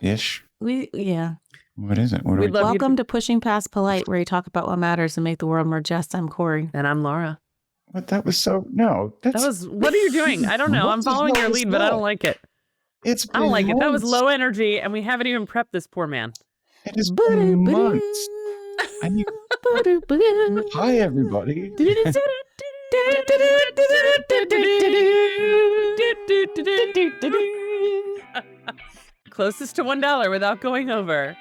Ish. Yeah. What is it? What do we Welcome to Pushing Past Polite, where you talk about what matters and make the world more just. I'm Kori. And I'm Laura. But that was so... No. That was... What are you doing? I don't know. I'm following your lead, but I don't like it. I don't like it. That was low energy, and we haven't even prepped this poor man. It has been months. Hi, everybody. Closest to $1 without going over.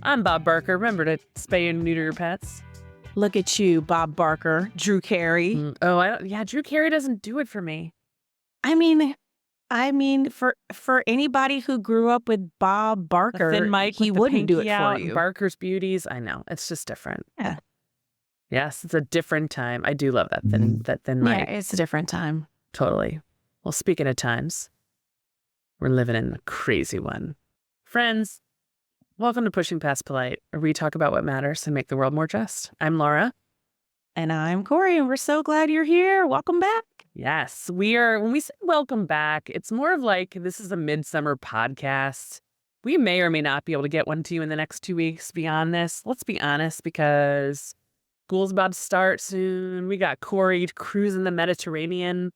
I'm Bob Barker. Remember to spay and neuter your pets. Look at you, Bob Barker. Drew Carey. Drew Carey doesn't do it for me. I mean, for anybody who grew up with Bob Barker, Thin Mike, he wouldn't do it for you. Barker's Beauties. I know. It's just different. Yeah. Yes, it's a different time. I do love that Thin Mike. Yeah, it's a different time. Totally. Well, speaking of times, we're living in a crazy one. Friends, welcome to Pushing Past Polite, where we talk about what matters and make the world more just. I'm Laura. And I'm Kori, and we're so glad you're here. Welcome back. Yes, we are. When we say welcome back, it's more of like this is a midsummer podcast. We may or may not be able to get one to you in the next 2 weeks beyond this. Let's be honest, because school's about to start soon. We got Kori cruising the Mediterranean.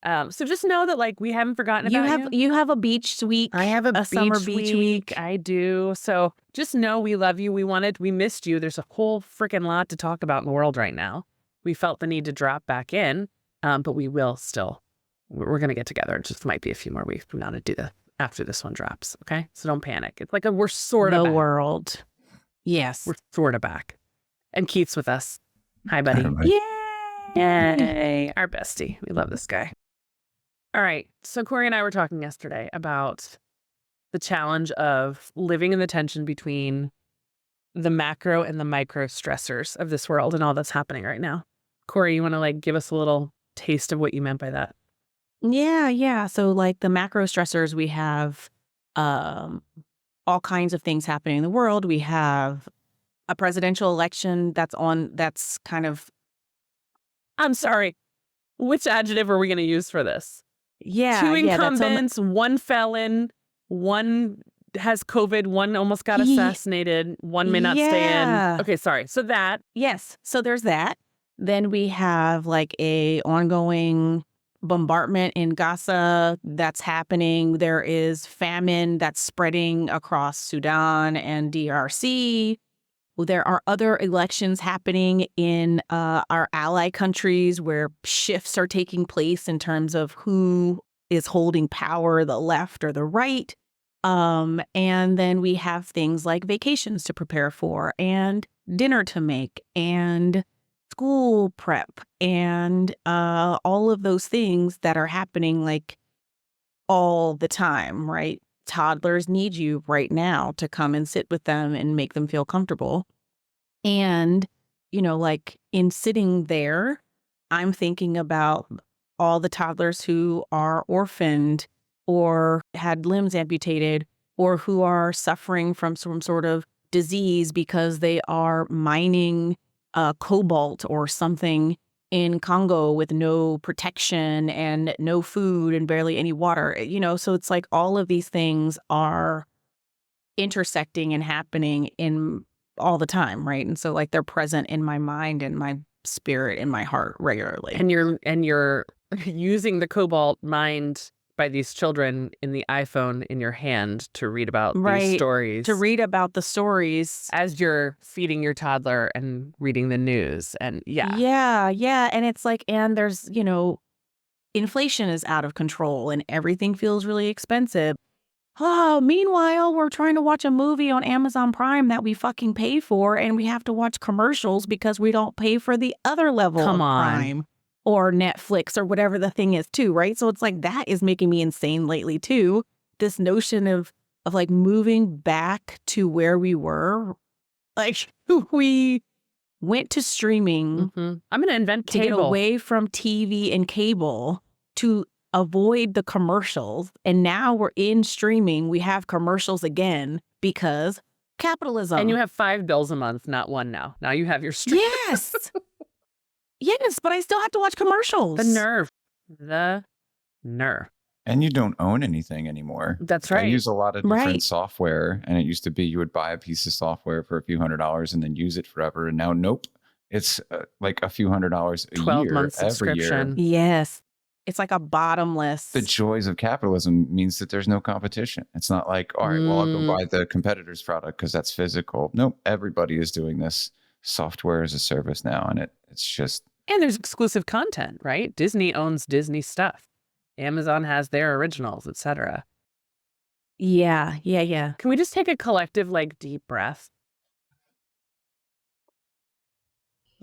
So just know that like we haven't forgotten about you. You have a beach week. I have a summer beach week. I do. So just know we love you. We missed you. There's a whole freaking lot to talk about in the world right now. We felt the need to drop back in, but we will still. We're going to get together. It just might be a few more weeks. We want to do after this one drops. Okay, so don't panic. It's like we're sort of the back. World. Yes, we're sort of back. And Keith's with us. Hi, buddy. Yay! Our bestie. We love this guy. All right. So Kori and I were talking yesterday about the challenge of living in the tension between the macro and the micro stressors of this world and all that's happening right now. Kori, you want to give us a little taste of what you meant by that? Yeah. So the macro stressors, we have all kinds of things happening in the world. We have a presidential election that's kind of... I'm sorry. Which adjective are we going to use for this? Yeah. 2 incumbents, one felon, one has COVID, one almost got assassinated, one may not stay in. Okay, sorry. So that. Yes. So there's that. Then we have a ongoing bombardment in Gaza that's happening. There is famine that's spreading across Sudan and DRC. There are other elections happening in our ally countries where shifts are taking place in terms of who is holding power, the left or the right. And then we have things like vacations to prepare for and dinner to make and school prep and all of those things that are happening all the time, right? Toddlers need you right now to come and sit with them and make them feel comfortable. And, in sitting there, I'm thinking about all the toddlers who are orphaned or had limbs amputated or who are suffering from some sort of disease because they are mining cobalt or something in Congo with no protection and no food and barely any water, so it's all of these things are intersecting and happening in all the time, right? And so they're present in my mind and my spirit and my heart regularly. And you're using the cobalt mined by these children in the iPhone in your hand to read about these stories. To read about the stories. As you're feeding your toddler and reading the news. And Yeah. And it's and there's, inflation is out of control and everything feels really expensive. Oh, meanwhile, we're trying to watch a movie on Amazon Prime that we fucking pay for and we have to watch commercials because we don't pay for the other level of Prime. Or Netflix or whatever the thing is too, right? So it's that is making me insane lately too. This notion of moving back to where we were. We went to streaming. Mm-hmm. I'm going to invent cable. To get away from TV and cable to avoid the commercials. And now we're in streaming. We have commercials again because Capitalism. And you have 5 bills a month, not 1 now. Now you have your stream. Yes. Yes, but I still have to watch commercials. The nerve. The nerve. And you don't own anything anymore. That's I right. use a lot of different Right. software, and it used to be you would buy a piece of software for a few $100s and then use it forever. And now, nope, it's like a few $100s a 12-month year, every year. subscription. Yes. It's like a bottomless. The joys of capitalism means that there's no competition. It's not like, all right, well, I'll go buy the competitor's product because that's physical. Nope, everybody is doing this software as a service now, and it's just. And there's exclusive content, right? Disney owns Disney stuff. Amazon has their originals, etc. Yeah. Can we just take a collective, like, deep breath?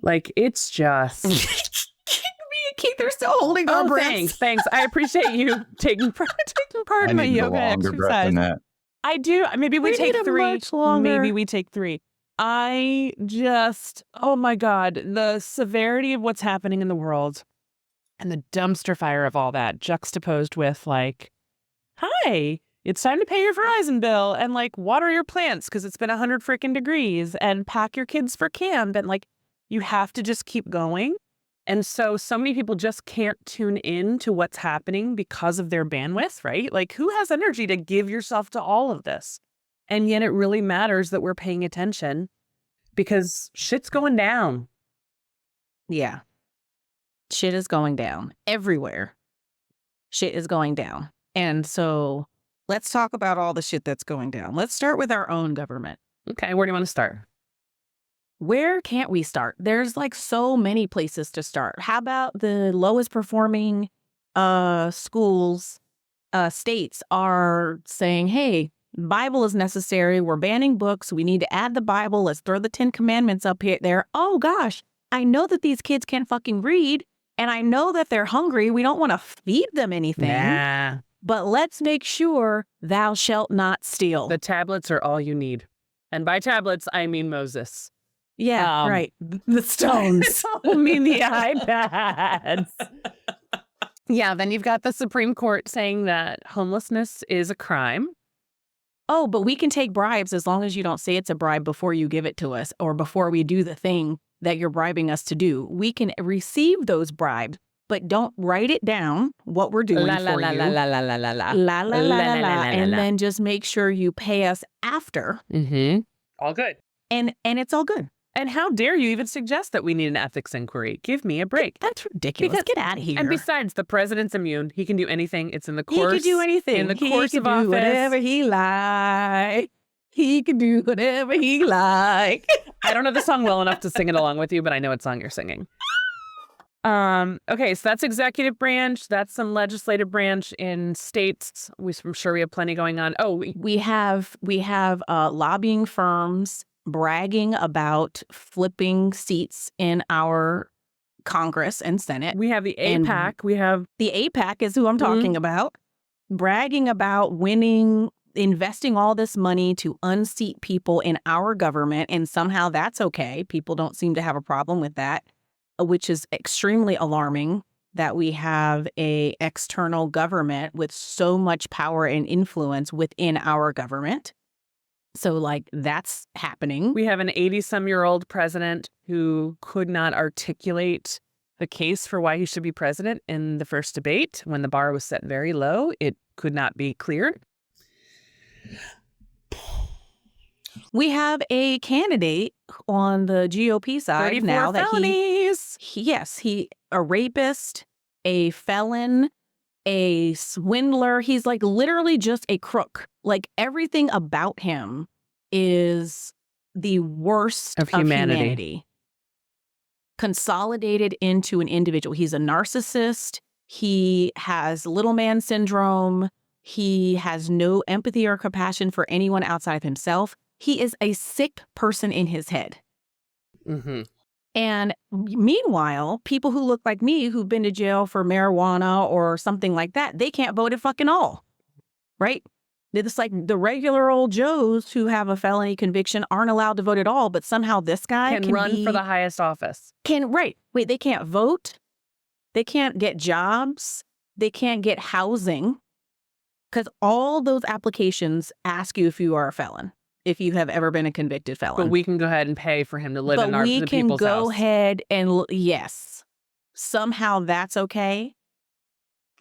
Like, it's just... Me and Keith are still holding our breaths. Thanks. I appreciate you taking part I in my need a yoga longer breath than exercise. that. I do. Maybe we We take need a 3. much longer. Maybe we take 3. I just, oh my God, the severity of what's happening in the world and the dumpster fire of all that juxtaposed with like, hi, it's time to pay your Verizon bill and like water your plants because it's been 100 freaking degrees and pack your kids for camp. And like, you have to just keep going. And so many people just can't tune in to what's happening because of their bandwidth, right? Like, who has energy to give yourself to all of this? And yet it really matters that we're paying attention because shit's going down. Yeah. Shit is going down everywhere. Shit is going down. And so let's talk about all the shit that's going down. Let's start with our own government. Okay, where do you want to start? Where can't we start? There's like so many places to start. How about the lowest performing schools, states are saying, hey, Bible is necessary. We're banning books. We need to add the Bible. Let's throw the 10 Commandments up here there. Oh gosh, I know that these kids can't fucking read and I know that they're hungry. We don't want to feed them anything. Nah. But let's make sure thou shalt not steal. The tablets are all you need. And by tablets, I mean Moses. Yeah, right. The stones. I mean the iPads. Yeah, then you've got the Supreme Court saying that homelessness is a crime. Oh, but we can take bribes as long as you don't say it's a bribe before you give it to us or before we do the thing that you're bribing us to do. We can receive those bribes, but don't write it down what we're doing La, for la, you. la, la, la, la, la, la, la. La, la, la, la, la, and la. then just make sure you pay us after. Mm-hmm. All good. And it's all good. And how dare you even suggest that we need an ethics inquiry? Give me a break. That's ridiculous. Because- Get out of here. And besides, the president's immune. He can do anything. It's in the course. He can do anything. In the He course can of do office. whatever he like. He can do whatever he like. I don't know the song well enough to sing it along with you, but I know what song you're singing. Okay, so that's executive branch. That's some legislative branch in states. I'm sure we have plenty going on. Oh, We have lobbying firms bragging about flipping seats in our Congress and Senate. we have the And- AIPAC. We have The AIPAC is who I'm talking about, bragging about investing all this money to unseat people in our government. And somehow that's okay. People don't seem to have a problem with that, which is extremely alarming that we have a external government with so much power and influence within our government. So like that's happening. we have an 80-some-year-old president who could not articulate the case for why he should be president in the first debate. When the bar was set very low, it could not be cleared. We have a candidate on the GOP side 34 now that felonies. he a rapist, a felon, a swindler. He's like literally just a crook. Like everything about him is the worst Of humanity. Consolidated into an individual. He's a narcissist. He has little man syndrome. He has no empathy or compassion for anyone outside of himself. He is a sick person in his head. Mm-hmm. And meanwhile, people who look like me who've been to jail for marijuana or something like that, they can't vote at fucking all, right? It's like the regular old Joes who have a felony conviction aren't allowed to vote at all, but somehow this guy Can run for the highest office. Wait, they can't vote. They can't get jobs. They can't get housing because all those applications ask you if you are a felon. if you have ever been a convicted felon. But we can go ahead and pay for him to live in we the can people's go house. ahead and yes, somehow that's okay.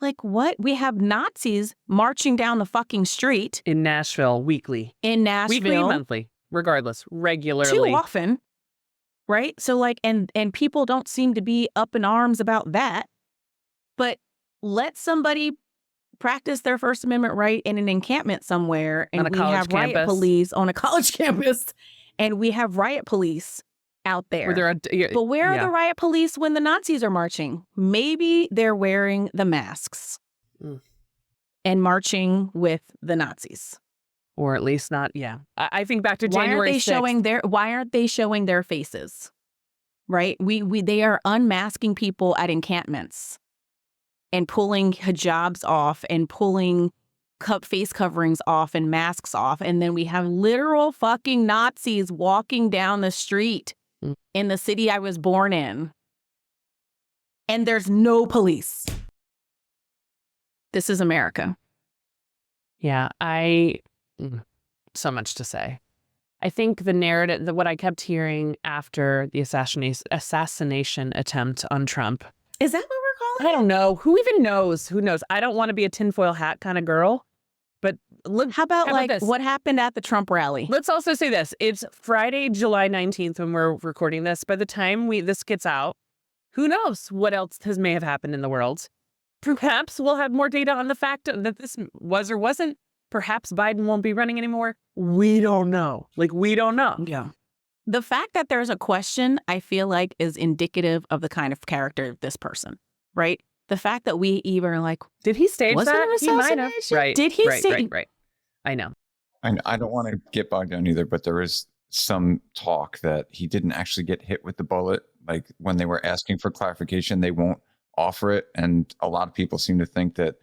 Like what? We have Nazis marching down the fucking street In Nashville, weekly. in Nashville. Weekly, monthly, regardless, regularly. Too often, right? So like, and people don't seem to be up in arms about that. But let somebody practice their First Amendment right in an encampment somewhere, and we have riot police on a college campus, and we have riot police out there. But where are the riot police when the Nazis are marching? Maybe they're wearing the masks and marching with the Nazis. Or at least not, I think back to January 6th. Why aren't they showing their faces? Right? They are unmasking people at encampments and pulling hijabs off and pulling face coverings off and masks off. And then we have literal fucking Nazis walking down the street in the city I was born in. And there's no police. This is America. Yeah, so much to say. I think the narrative, what I kept hearing after the assassination attempt on Trump. Is that what we're calling it? I don't know. Who even knows? Who knows? I don't want to be a tinfoil hat kind of girl. But look, how about what happened at the Trump rally? Let's also say this. It's Friday, July 19th when we're recording this. By the time this gets out, who knows what else may have happened in the world? Perhaps we'll have more data on the fact that this was or wasn't. Perhaps Biden won't be running anymore. We don't know. We don't know. Yeah. The fact that there's a question, I feel like, is indicative of the kind of character of this person, right? The fact that we even did he stage that? He might have. Right. Did he stage? Right. I know. I don't want to get bogged down either, but there is some talk that he didn't actually get hit with the bullet. Like when they were asking for clarification, they won't offer it. And a lot of people seem to think that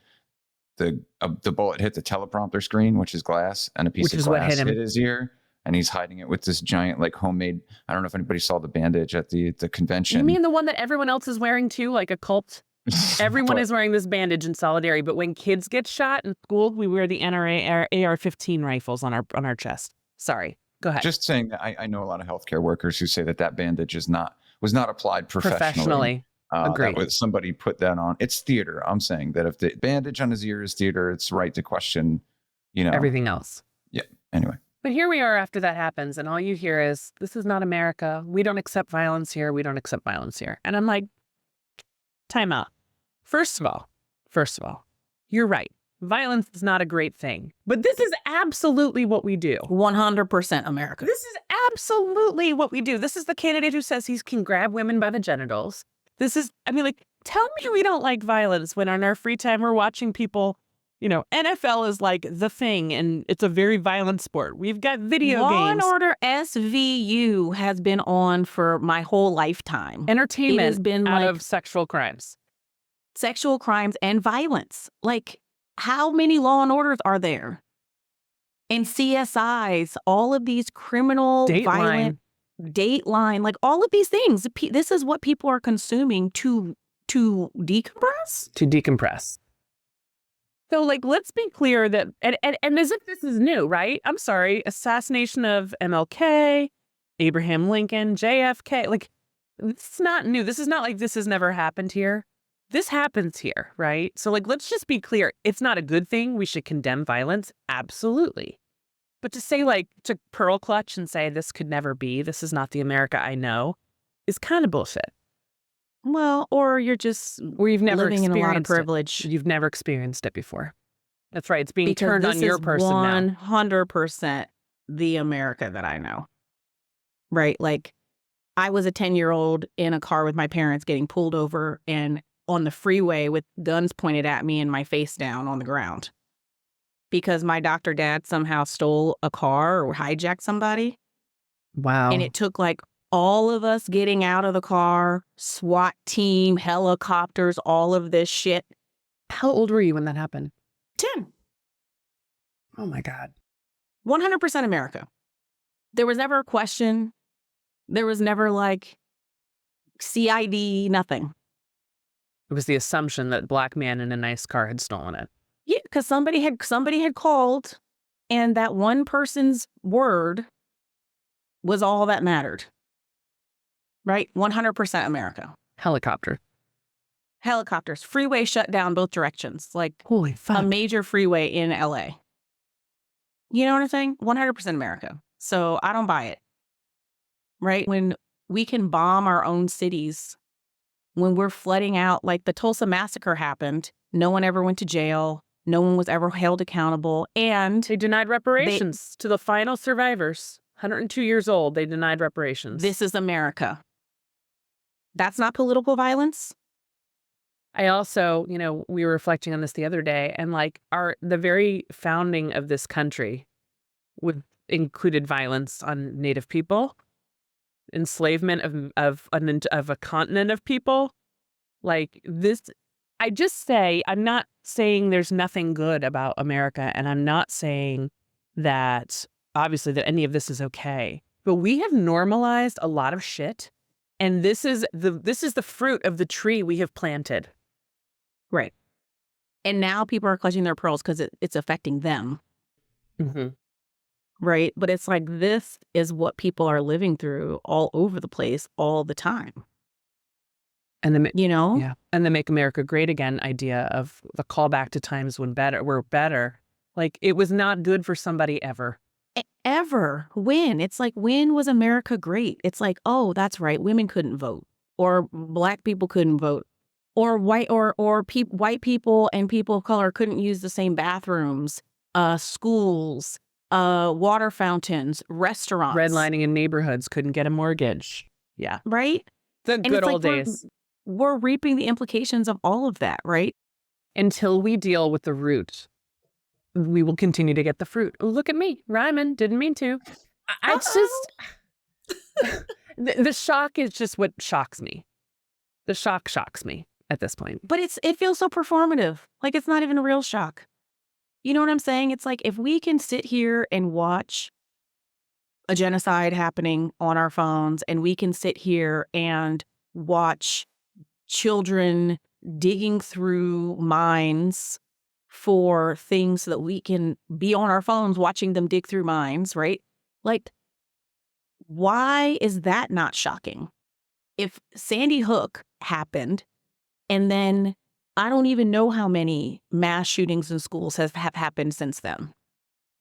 the bullet hit the teleprompter screen, which is glass, and a piece of glass hit his ear. And he's hiding it with this giant, homemade, I don't know if anybody saw the bandage at the convention. You mean the one that everyone else is wearing too, like a cult? Everyone is wearing this bandage in solidarity, but when kids get shot in school, we wear the NRA AR-15 rifles on our chest. Sorry, go ahead. Just saying that I know a lot of healthcare workers who say that bandage was not applied professionally. Agreed. Somebody put that on. It's theater. I'm saying that if the bandage on his ear is theater, it's right to question, everything else. Yeah. Anyway. But here we are after that happens, and all you hear is, this is not America. We don't accept violence here. We don't accept violence here. And I'm like, time out. First of all, you're right. Violence is not a great thing. But this is absolutely what we do. 100% America. This is absolutely what we do. This is the candidate who says he can grab women by the genitals. This is, tell me we don't like violence when on our free time we're watching people, NFL is like the thing and it's a very violent sport. We've got video games. Law and Order SVU has been on for my whole lifetime. Entertainment has been out of sexual crimes. Sexual crimes and violence. How many Law and Orders are there? And CSIs, all of these criminal, violent, Dateline, all of these things. This is what people are consuming to decompress? To decompress. So, let's be clear that, and as if this is new, right? I'm sorry, assassination of MLK, Abraham Lincoln, JFK, it's not new. This is not like this has never happened here. This happens here, right? So, let's just be clear. It's not a good thing. We should condemn violence. Absolutely. But to say, to pearl clutch and say this could never be, this is not the America I know, is kind of bullshit. Well, or you're you've never living in a lot of privilege. You've never experienced it before. That's right. It's being turned on your person now. 100% the America that I know. Right? I was a 10-year-old in a car with my parents getting pulled over and on the freeway with guns pointed at me and my face down on the ground. Because my doctor dad somehow stole a car or hijacked somebody. Wow. And it took all of us getting out of the car, SWAT team, helicopters, all of this shit. How old were you when that happened? 10. Oh my God. 100% America. There was never a question. There was never CID, nothing. It was the assumption that black man in a nice car had stolen it. Yeah, because somebody had called And that one person's word was all that mattered. Right? 100% America. Helicopters. Freeway shut down both directions. Like, holy fuck. a major freeway in LA. You know what I'm saying? 100% America. So I don't buy it. Right? When we can bomb our own cities, when we're flooding out, like the Tulsa massacre happened, no one ever went to jail. No one was ever held accountable. And they denied reparations to the final survivors. 102 years old, they denied reparations. This is America. That's not political violence. I also, we were reflecting on this the other day, and like the very founding of this country included violence on Native people, enslavement of a continent of people. Like this, I just say, I'm not saying there's nothing good about America, and I'm not saying that obviously that any of this is okay, but we have normalized a lot of shit, and this is the fruit of the tree we have planted. Right. And now people are clutching their pearls because it's affecting them. Mm-hmm. Right. But it's like, this is what people are living through all over the place all the time. And the Yeah. And the Make America Great Again idea of the callback to times when we're better. Like, it was not good for somebody ever. Ever. When? It's like, when was America great? It's like, oh, that's right. Women couldn't vote, or Black people couldn't vote. Or white people and people of color couldn't use the same bathrooms, schools, water fountains, restaurants. Redlining in neighborhoods, couldn't get a mortgage. Yeah. Right? The good old days. We're reaping the implications of all of that, right? Until we deal with the root, we will continue to get the fruit. Oh, look at me, rhyming. Didn't mean to. It's just... the shock is just what shocks me. The shock shocks me at this point. But it feels so performative. Like, it's not even a real shock. You know what I'm saying? It's like, if we can sit here and watch a genocide happening on our phones, and we can sit here and watch children digging through mines for things so that we can be on our phones watching them dig through mines, right? Like, why is that not shocking? If Sandy Hook happened, and then I don't even know how many mass shootings in schools have happened since then,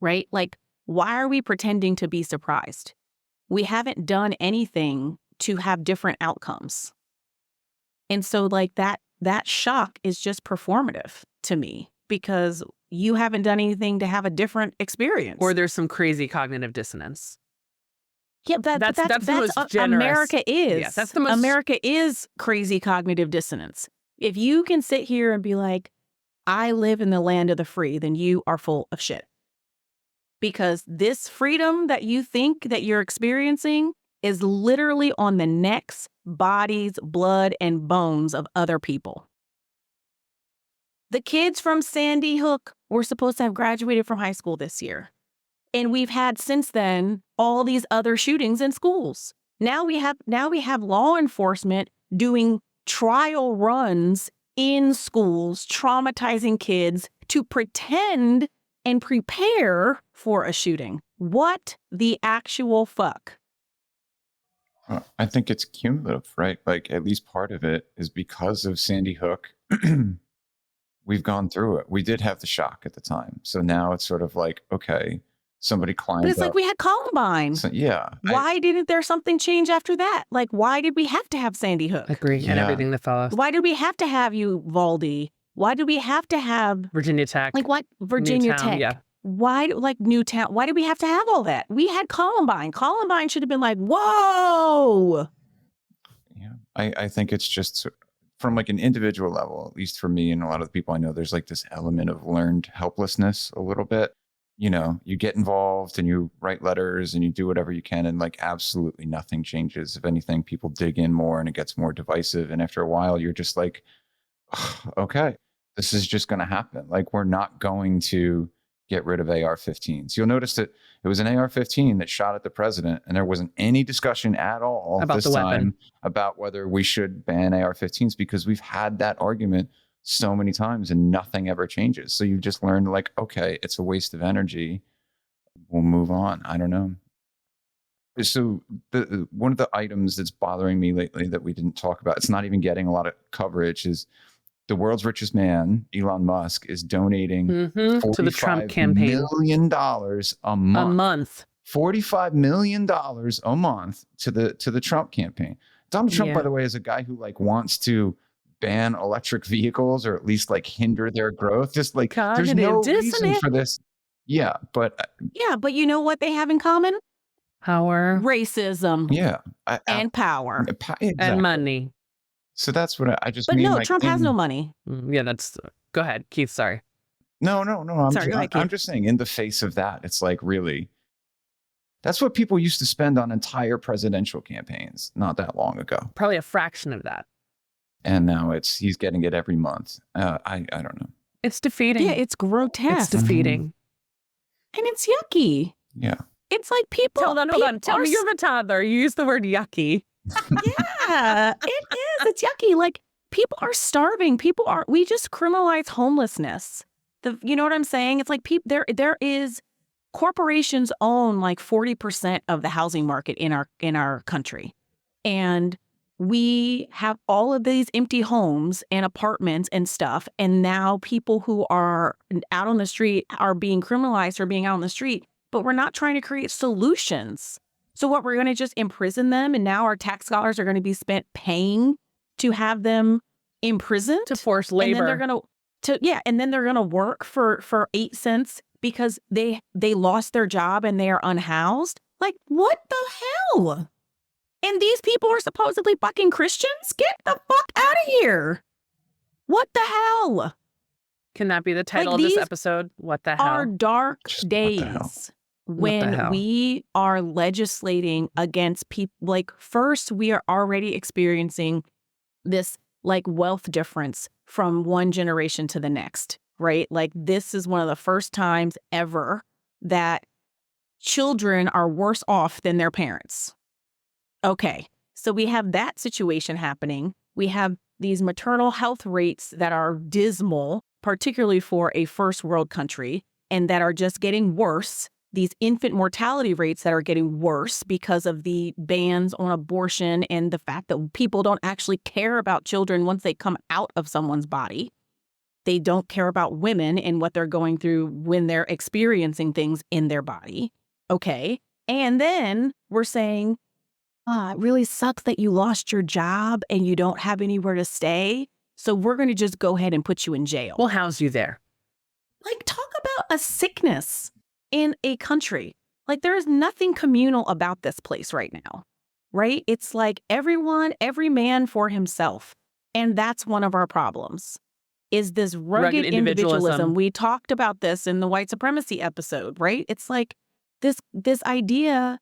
right? Like, why are we pretending to be surprised? We haven't done anything to have different outcomes. And so, like, that shock is just performative to me, because you haven't done anything to have a different experience. Or there's some crazy cognitive dissonance. Yeah, that's the most generous. America is. Yes, that's the most... America is crazy cognitive dissonance. If you can sit here and be like, I live in the land of the free, then you are full of shit. Because this freedom that you think that you're experiencing is literally on the necks, bodies, blood, and bones of other people. The kids from Sandy Hook were supposed to have graduated from high school this year. And we've had since then all these other shootings in schools. Now we have law enforcement doing trial runs in schools, traumatizing kids to pretend and prepare for a shooting. What the actual fuck? I think it's cumulative, right? Like, at least part of it is because of Sandy Hook. We've gone through it. We did have the shock at the time. So now it's sort of like, okay, somebody climbed up. But it's like we had Columbine. So, yeah. Why didn't there something change after that? Like, why did we have to have Sandy Hook? Agree. Yeah. And everything that follows. Why did we have to have Uvalde? Why did we have to have Virginia Tech? Like, what? Virginia Newtown, Tech. yeah. Why, like, Newtown? Why did we have to have all that? We had Columbine. Columbine should have been like, whoa. Yeah. I think it's just from like an individual level, at least for me and a lot of the people I know, there's like this element of learned helplessness a little bit. You know, you get involved and you write letters and you do whatever you can, and like absolutely nothing changes. If anything, people dig in more and it gets more divisive. And after a while, you're just like, okay, this is just going to happen. Like, we're not going to get rid of AR-15s. You'll notice that it was an AR-15 that shot at the president, and there wasn't any discussion at all about this time about whether we should ban AR-15s, because we've had that argument so many times and nothing ever changes. So you just learn, like, okay, it's a waste of energy. we'll move on. I don't know. So one of the items that's bothering me lately that we didn't talk about, it's not even getting a lot of coverage, is the world's richest man, Elon Musk, is donating to the Trump $45 campaign. million a month. $45 million a month to the Trump campaign. Donald Trump, by the way, is a guy who like wants to ban electric vehicles or at least like hinder their growth. Just like there's no reason for this. Yeah, but you know what they have in common? Power, racism, and power, exactly. and money. So that's what I just mean. But no, like, Trump has no money. Yeah, that's. Go ahead, Keith. Sorry. No. I'm just saying, in the face of that, it's like really. That's what people used to spend on entire presidential campaigns not that long ago. Probably a fraction of that. And now he's getting it every month. I don't know. It's defeating. Yeah, it's grotesque. It's defeating. And it's yucky. Yeah. It's like people. Hold on. Tell me you're a toddler. You use the word yucky. Yeah, it is. It's yucky. Like people are starving. We just criminalize homelessness. You know what I'm saying? It's like there is corporations own like 40% of the housing market in our country. And we have all of these empty homes and apartments and stuff. And now people who are out on the street are being criminalized for being out on the street. But we're not trying to create solutions. So what, we're going to just imprison them, and now our tax dollars are going to be spent paying to have them imprisoned? To force labor. And then they're going to work for 8 cents because they lost their job and they are unhoused? Like, what the hell? And these people are supposedly fucking Christians? Get the fuck out of here. What the hell? Can that be the title of this episode? What the hell? Our dark days. When we are legislating against people, like first we are already experiencing this like wealth difference from one generation to the next, right? Like this is one of the first times ever that children are worse off than their parents. Okay, so we have that situation happening. We have these maternal health rates that are dismal, particularly for a first world country, and that are just getting worse. These infant mortality rates that are getting worse because of the bans on abortion and the fact that people don't actually care about children once they come out of someone's body. They don't care about women and what they're going through when they're experiencing things in their body. Okay. And then we're saying, it really sucks that you lost your job and you don't have anywhere to stay. So we're going to just go ahead and put you in jail. We'll house you there. Like, talk about a sickness in a country. Like, there is nothing communal about this place right now, right? It's like every man for himself. And that's one of our problems, is this rugged individualism. We talked about this in the white supremacy episode, right? It's like this idea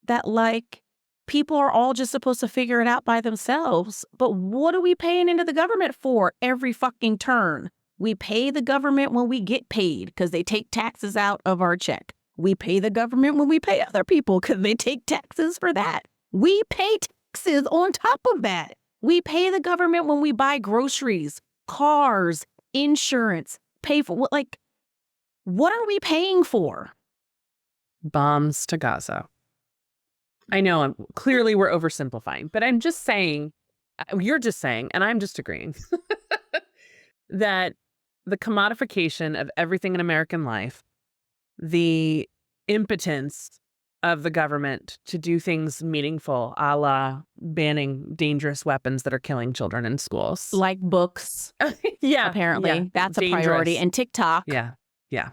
that like people are all just supposed to figure it out by themselves. But what are we paying into the government for every fucking turn? We pay the government when we get paid because they take taxes out of our check. We pay the government when we pay other people because they take taxes for that. We pay taxes on top of that. We pay the government when we buy groceries, cars, insurance, pay for what are we paying for? Bombs to Gaza. I know clearly we're oversimplifying, but I'm just saying, you're just saying, and I'm just agreeing that the commodification of everything in American life, the impotence of the government to do things meaningful, a la banning dangerous weapons that are killing children in schools. Like books. Yeah. Apparently. Yeah. That's dangerous. A priority. And TikTok. Yeah. Yeah.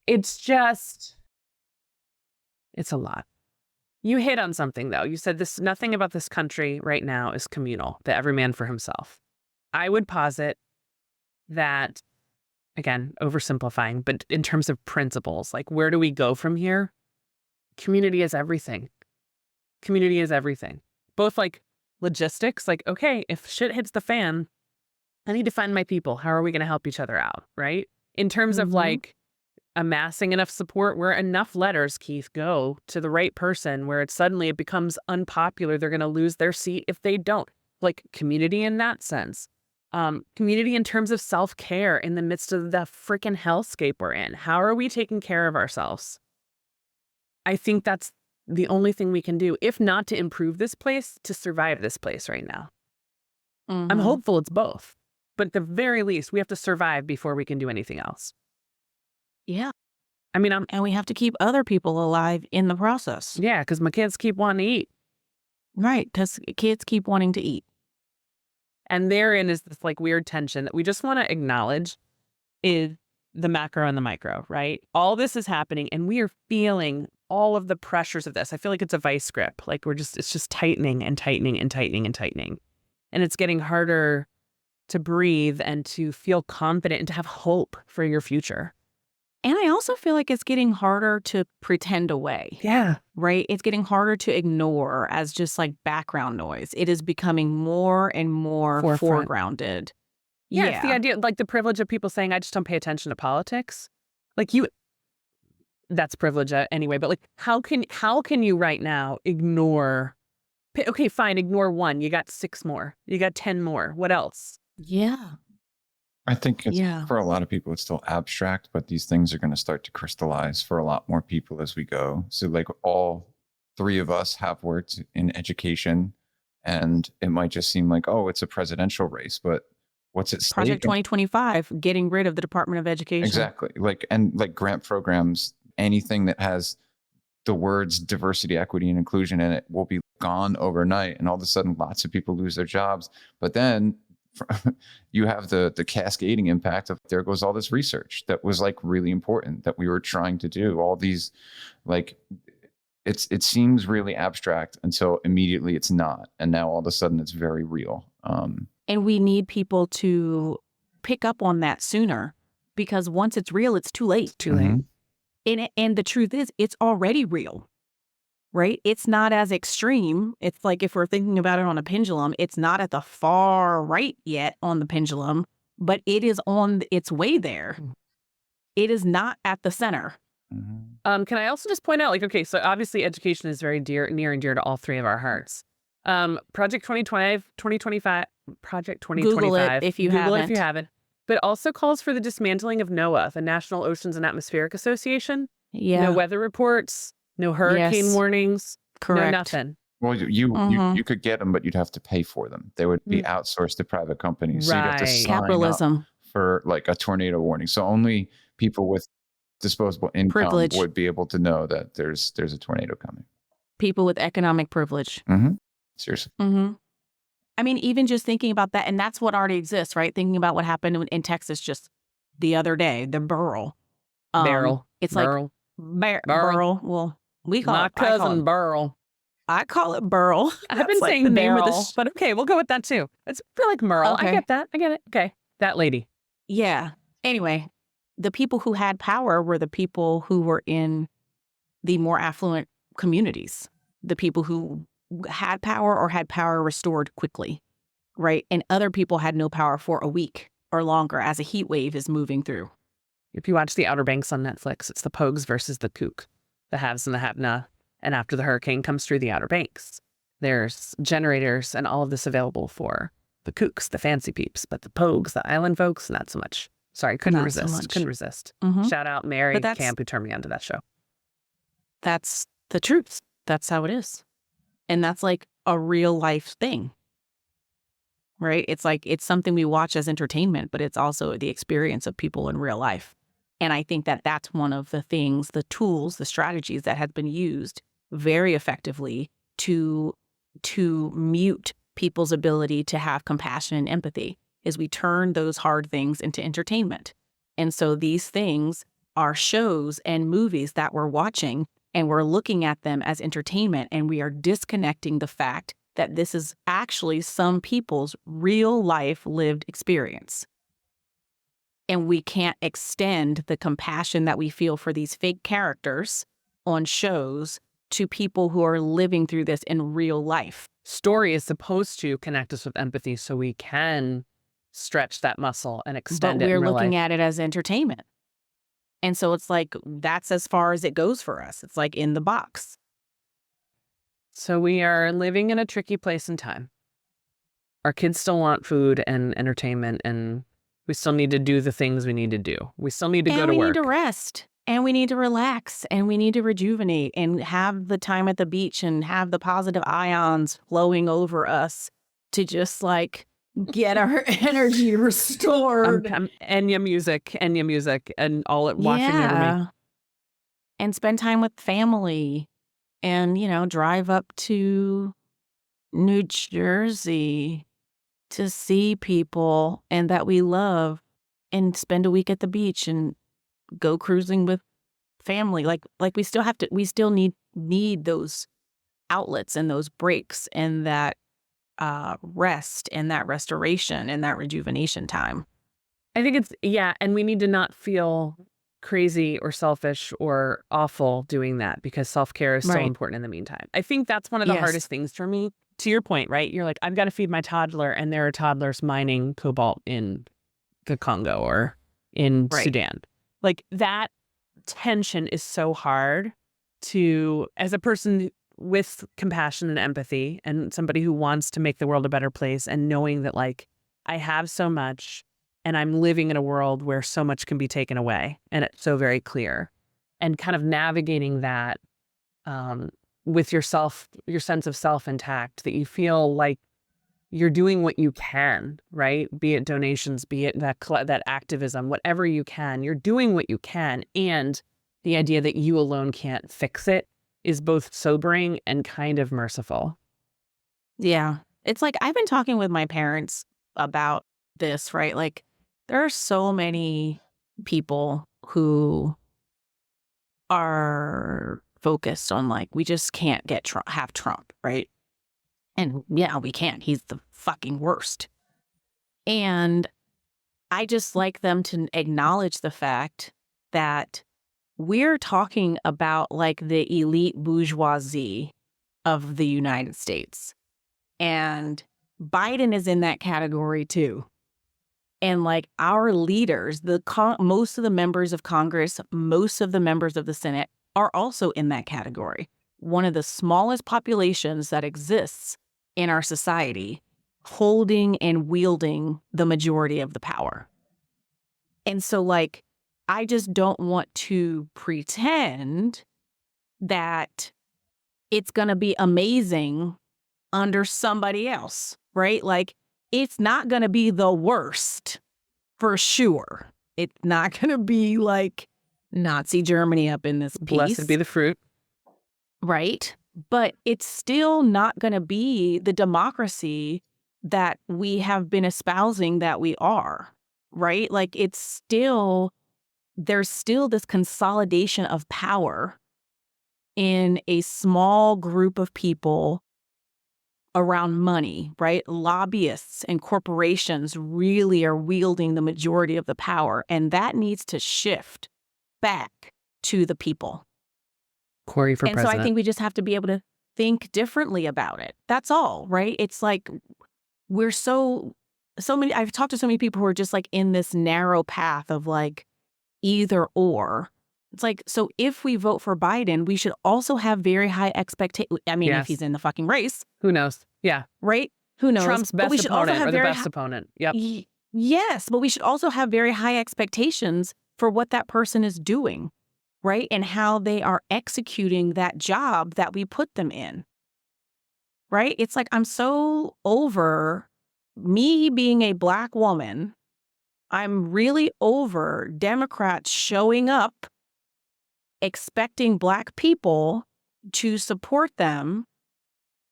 It's just, it's a lot. You hit on something, though. You said nothing about this country right now is communal, that every man for himself. I would posit that, again, oversimplifying, but in terms of principles, like where do we go from here? Community is everything. Community is everything. Both like logistics, like, okay, if shit hits the fan, I need to find my people. How are we going to help each other out, right? In terms of like amassing enough support where enough letters, Keith, go to the right person where it becomes unpopular. They're going to lose their seat if they don't. Like community in that sense. Community in terms of self-care in the midst of the freaking hellscape we're in. How are we taking care of ourselves? I think that's the only thing we can do, if not to improve this place, to survive this place right now. I'm hopeful it's both. But at the very least, we have to survive before we can do anything else. Yeah. I mean, And we have to keep other people alive in the process. yeah, because my kids keep wanting to eat. Right. Because kids keep wanting to eat. And therein is this like weird tension that we just want to acknowledge is the macro and the micro, right? All this is happening and we are feeling all of the pressures of this. I feel like it's a vice grip. Like it's just tightening and tightening and tightening and tightening. And it's getting harder to breathe and to feel confident and to have hope for your future. And I also feel like it's getting harder to pretend away. Yeah. Right? It's getting harder to ignore as just like background noise. It is becoming more and more Forefront. foregrounded. Yeah, it's the idea, like the privilege of people saying, I just don't pay attention to politics. Like that's privilege anyway, but like, how can you right now ignore, okay, fine, ignore one. You got 6 more. You got 10 more. What else? Yeah. I think for a lot of people, it's still abstract, but these things are going to start to crystallize for a lot more people as we go. So like all 3 of us have worked in education, and it might just seem like, oh, it's a presidential race, but what's it? Project 2025, getting rid of the Department of Education. Exactly. Like grant programs, anything that has the words diversity, equity, and inclusion in it will be gone overnight. And all of a sudden, lots of people lose their jobs. But then you have the cascading impact of there goes all this research that was like really important that we were trying to do. All these, like, it seems really abstract until immediately it's not. And now all of a sudden it's very real. And we need people to pick up on that sooner, because once it's real, it's too late. Too late. And the truth is, it's already real, right? It's not as extreme. It's like if we're thinking about it on a pendulum, it's not at the far right yet on the pendulum, but it is on its way there. It is not at the center. Can I also just point out, like, okay, so obviously education is very near and dear to all 3 of our hearts. Project 2025, Project 2025. Google it if you haven't. But also calls for the dismantling of NOAA, the National Oceans and Atmospheric Association. Yeah. No weather reports, no hurricane warnings, Correct. no nothing. Well, you could get them, but you'd have to pay for them. They would be outsourced to private companies. So you'd have to sign Capitalism. up for like a tornado warning. So only people with disposable income Privilege would be able to know that there's a tornado coming. People with economic privilege. Seriously. I mean, even just thinking about that, and that's what already exists, right? Thinking about what happened in Texas just the other day, the Burl. It's Burl. like Burl. Well, we call My it cousin Burl. I call it Burl. I've been saying the name Merle, of the but okay, we'll go with that too. It's feel like Merle. Okay. I get that. I get it. Okay, that lady. Yeah. Anyway, the people who had power were the people who were in the more affluent communities, the people who had power or had power restored quickly, right? And other people had no power for a week or longer as a heat wave is moving through. If you watch The Outer Banks on Netflix, it's the Pogues versus the Kook, the haves and the have-not. And after the hurricane comes through the Outer Banks, there's generators and all of this available for the Kooks, the fancy peeps, but the Pogues, the island folks, not so much. Sorry, couldn't resist. Shout out Mary Camp who turned me onto that show. That's the truth. That's how it is. And that's like a real life thing, right? It's like, it's something we watch as entertainment, but it's also the experience of people in real life. And I think that that's one of the things, the tools, the strategies that have been used very effectively to mute people's ability to have compassion and empathy, is we turn those hard things into entertainment. And so these things are shows and movies that we're watching, and we're looking at them as entertainment, and we are disconnecting the fact that this is actually some people's real life lived experience. And we can't extend the compassion that we feel for these fake characters on shows to people who are living through this in real life. Story is supposed to connect us with empathy so we can stretch that muscle and extend it in real life. But we're looking at it as entertainment. And so it's like, that's as far as it goes for us. It's like in the box. So we are living in a tricky place in time. Our kids still want food and entertainment, and we still need to do the things we need to do. We still need to go to work. And we need to rest. And we need to relax and we need to rejuvenate and have the time at the beach and have the positive ions flowing over us to just like get our energy restored. Enya music, and all it washing over me. And spend time with family and, drive up to New Jersey to see people and that we love and spend a week at the beach and go cruising with family. Like we still need those outlets and those breaks and that rest and that restoration and that rejuvenation time. I think and we need to not feel crazy or selfish or awful doing that, because self-care is so important in the meantime. I think that's one of the hardest things for me. To your point, right? You're like, I've got to feed my toddler, and there are toddlers mining cobalt in the Congo or in Sudan. Like, that tension is so hard to, as a person with compassion and empathy and somebody who wants to make the world a better place, and knowing that like I have so much and I'm living in a world where so much can be taken away and it's so very clear, and kind of navigating that with your sense of self intact, that you feel like you're doing what you can, right? Be it donations, be it that activism, whatever you can, you're doing what you can. And the idea that you alone can't fix it is both sobering and kind of merciful. Yeah. It's like, I've been talking with my parents about this, right? Like, there are so many people who are focused on like, we just can't have Trump, right? And yeah, we can't. He's the fucking worst. And I just like them to acknowledge the fact that we're talking about like the elite bourgeoisie of the United States. And Biden is in that category too. And like our leaders, most of the members of Congress, most of the members of the Senate are also in that category. One of the smallest populations that exists in our society, holding and wielding the majority of the power. And so like, I just don't want to pretend that it's going to be amazing under somebody else, right? Like, it's not going to be the worst for sure. It's not going to be like Nazi Germany up in this piece. Blessed be the fruit. Right? But it's still not going to be the democracy that we have been espousing that we are, right? Like, there's still this consolidation of power in a small group of people around money, right? Lobbyists and corporations really are wielding the majority of the power, and that needs to shift back to the people. Kori for president. So I think we just have to be able to think differently about it. That's all, right? It's like we're so many, I've talked to so many people who are just like in this narrow path of like either or. It's like, so if we vote for Biden, we should also have very high expectations. I mean, if he's in the fucking race. Who knows? Yeah. Right? Who knows? Trump's best opponent or the best opponent. Yep. Yes, but we should also have very high expectations for what that person is doing, right? And how they are executing that job that we put them in, right? It's like, I'm so over me being a Black woman. I'm really over Democrats showing up, expecting Black people to support them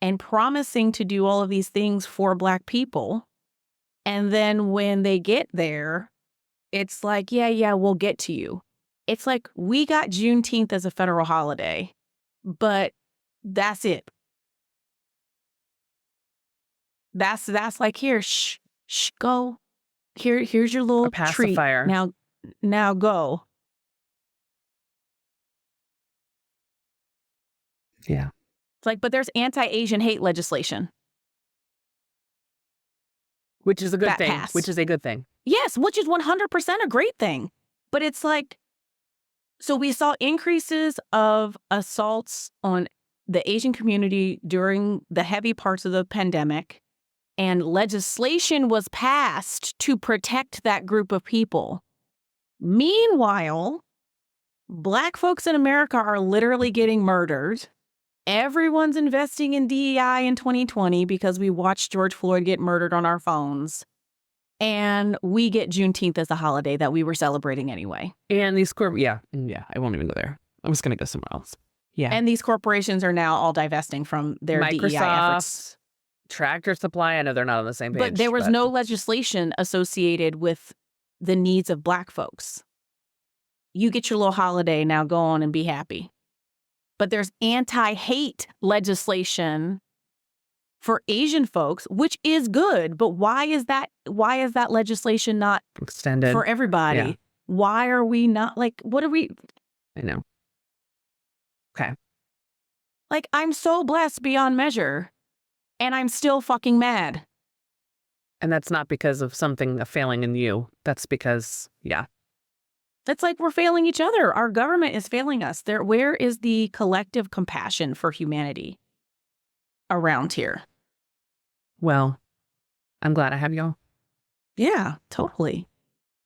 and promising to do all of these things for Black people. And then when they get there, it's like, yeah, we'll get to you. It's like, we got Juneteenth as a federal holiday, but that's it. That's like, here, go. Here's your little pacifier. Treat. Now go. Yeah. It's like, but there's anti-Asian hate legislation. Which is a good thing. Passed. Which is a good thing. Yes, which is 100% a great thing. But it's like, so we saw increases of assaults on the Asian community during the heavy parts of the pandemic, and legislation was passed to protect that group of people. Meanwhile, Black folks in America are literally getting murdered. Everyone's investing in DEI in 2020 because we watched George Floyd get murdered on our phones. And we get Juneteenth as a holiday that we were celebrating anyway. And these I won't even go there. I was going to go somewhere else. Yeah. And these corporations are now all divesting from their DEI efforts. Microsoft, Tractor Supply, I know they're not on the same page. But there was no legislation associated with the needs of Black folks. You get your little holiday, now go on and be happy. But there's anti-hate legislation for Asian folks, which is good. But why is that legislation not extended for everybody? Yeah. Why are we not what are we? I know. Okay. I'm so blessed beyond measure, and I'm still fucking mad. And that's not because of a failing in you. That's because, It's like we're failing each other. Our government is failing us. Where is the collective compassion for humanity around here? Well, I'm glad I have y'all. Yeah, totally.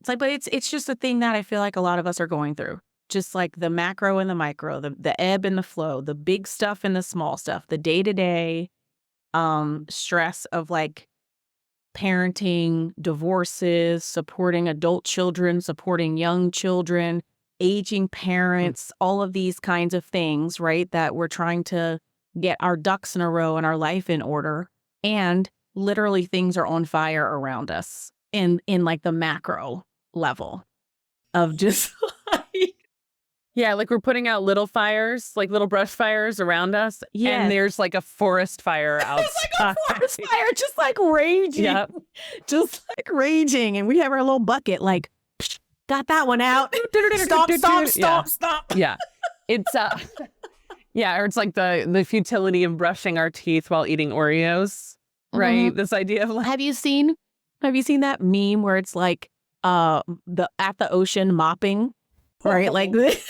But it's just a thing that I feel like a lot of us are going through. Just like the macro and the micro, the ebb and the flow, the big stuff and the small stuff, the day-to-day stress of parenting, divorces, supporting adult children, supporting young children, aging parents, all of these kinds of things, right? That we're trying to get our ducks in a row and our life in order. And literally things are on fire around us in the macro level of just yeah, we're putting out little fires, little brush fires around us. Yeah. And there's a forest fire outside. It's like a forest fire, just raging. Yep. Just raging. And we have our little bucket, got that one out. Stop. Yeah. It's, or it's the futility of brushing our teeth while eating Oreos, right? Mm-hmm. This idea of Have you seen that meme where it's at the ocean mopping? Right? It's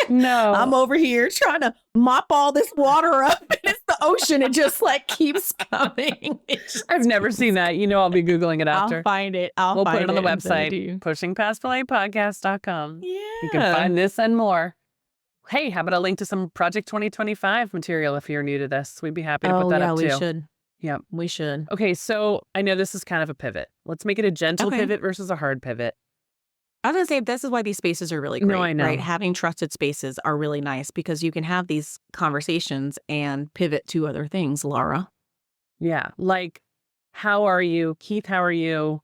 no. I'm over here trying to mop all this water up, and it's the ocean. It just keeps coming. I've never seen that. I'll be Googling it after. I'll find it. We'll put it on the website, PushingPastPolitePodcast.com. Yeah. You can find this and more. Hey, how about a link to some Project 2025 material if you're new to this? We'd be happy to put that up too. We should. Yep. We should. Okay, so I know this is kind of a pivot. Let's make it a gentle pivot versus a hard pivot. I was going to say, this is why these spaces are really great, no, I know. Right? Having trusted spaces are really nice because you can have these conversations and pivot to other things, Laura. Yeah. How are you? Keith, how are you?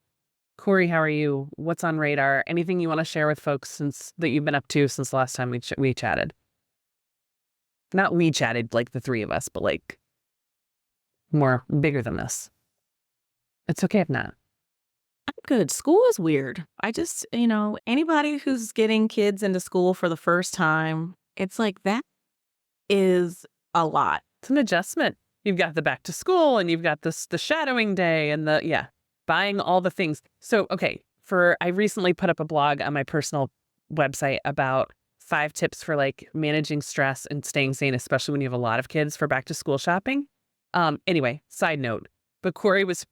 Kori, how are you? What's on radar? Anything you want to share with folks that you've been up to since the last time we chatted? Not we chatted, the three of us, but more bigger than this. It's okay if not. I'm good. School is weird. I just, anybody who's getting kids into school for the first time, it's that is a lot. It's an adjustment. You've got the back to school and you've got the shadowing day and buying all the things. So, okay, I recently put up a blog on my personal website about 5 tips for managing stress and staying sane, especially when you have a lot of kids for back to school shopping. Anyway, side note. But Kori was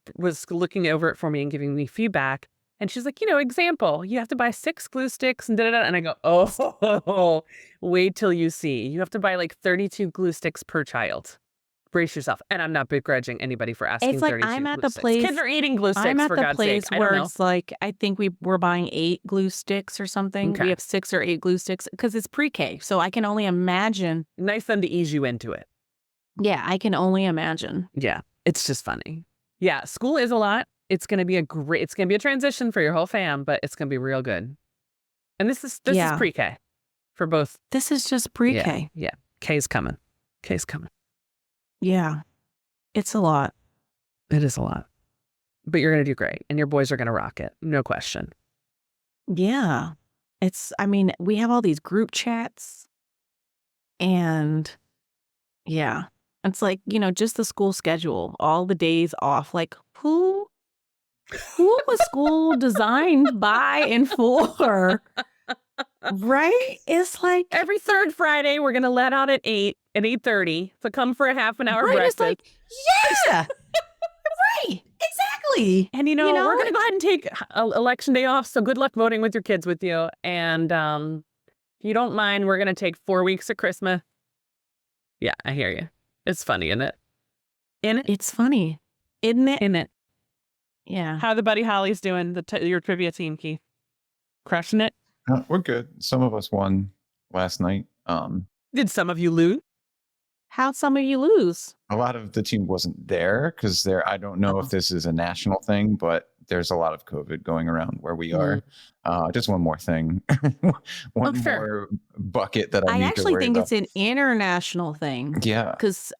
looking over it for me and giving me feedback. And she's like, example, you have to buy 6 glue sticks and da-da-da. And I go, oh, wait till you see. You have to buy 32 glue sticks per child. Brace yourself. And I'm not begrudging anybody for asking 32 I'm at glue the sticks. place. Kids are eating glue sticks, I'm at for the God's place sake. where it's I think we're buying 8 glue sticks or something. Okay. We have 6 or 8 glue sticks because it's pre-K. So I can only imagine. Nice then to ease you into it. Yeah, I can only imagine. Yeah. It's just funny. Yeah, school is a lot. It's going to be a transition for your whole fam, but it's going to be real good. And this is pre-K for both. This is just pre-K. Yeah. K's coming. Yeah. It's a lot. It is a lot. But you're going to do great and your boys are going to rock it. No question. Yeah. We have all these group chats and yeah. It's just the school schedule, all the days off. Who was school designed by and for? Right? It's every third Friday, we're going to let out at 8:30. So come for a half an hour breakfast. Yeah. Right. Exactly. And, we're going to go ahead and take election day off. So good luck voting with your kids with you. And If you don't mind, we're going to take 4 weeks of Christmas. Yeah, I hear you. It's funny, isn't it? It's funny, isn't it? Isn't it? Yeah. How the Buddy Holly's doing, your trivia team, Keith? Crushing it? We're good. Some of us won last night. Did some of you lose? How'd some of you lose? A lot of the team wasn't there because I don't know if this is a national thing, but there's a lot of COVID going around where we are. Just one more thing. one more bucket that I need actually to worry think about. it's an international thing. Yeah. Because